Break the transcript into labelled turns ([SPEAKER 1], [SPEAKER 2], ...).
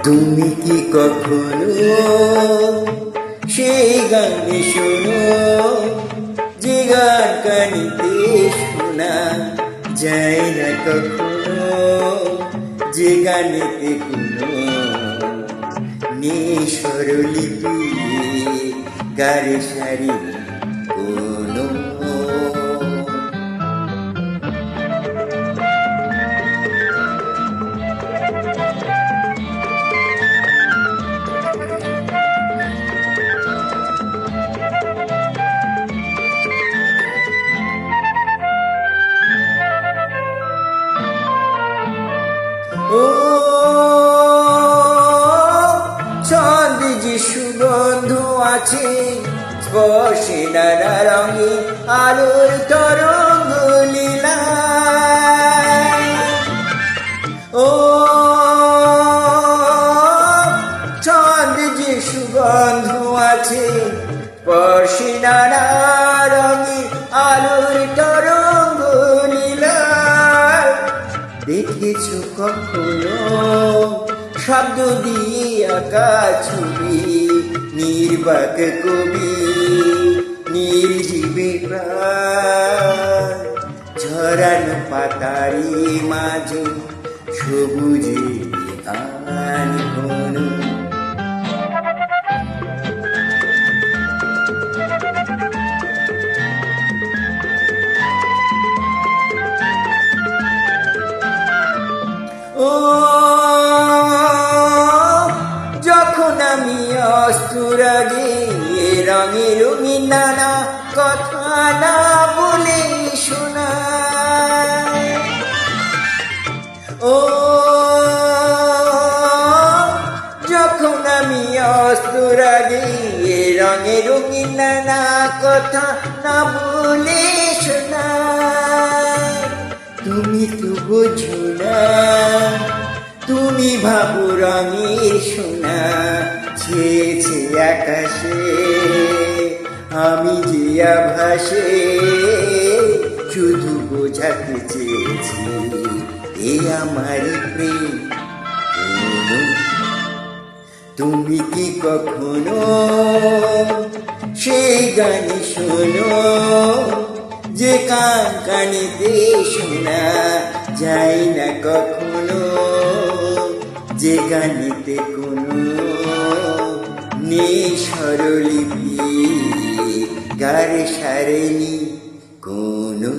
[SPEAKER 1] তুমি কি কখনো সেই গান শোনো যে গান কানিতে শোনা যায় না কখনো, যে গানেতে কোনো নেই স্বরলিপি গারে সারি কোনো। ও চাঁদ যে সুগন্ধ আছে, স্পর্শে নানা রঙে আলোর তরঙ্গ লীলা। ও চাঁদ যে সুগন্ধ আছে, স্পর্শে নানা রঙে আলোর তরঙ্গ লীলা। দেখেছো কখনো শব্দ দিয়ে আঁকা ছবি, নির্বাক কবি নির্জীবে প্রাণ ঝরানো পাতারি মাঝে সবুজে গান কোনো। ও যখন আমি অস্তুর আগে রঙে রঙিন নানা কথা না বলে শোনাই। ও যখন আমি অস্তুর আগে রঙে রঙিন নানা কথা না বলে শোনাই। তুমি তো বোঝো না, তুমি ভাবো রঙের সোনা ছেয়েছে আকাশে, আমি যে আভাসে শুধু বোঝাতে চেয়েছি এ আমার প্রেম। তুমি কি কখনো সেই গান শোনো যে কান কানিতে শোনা যায় না কখনো, যে গানেতে কোনো নেই স্বরলিপি গারে সারেনি কোনো।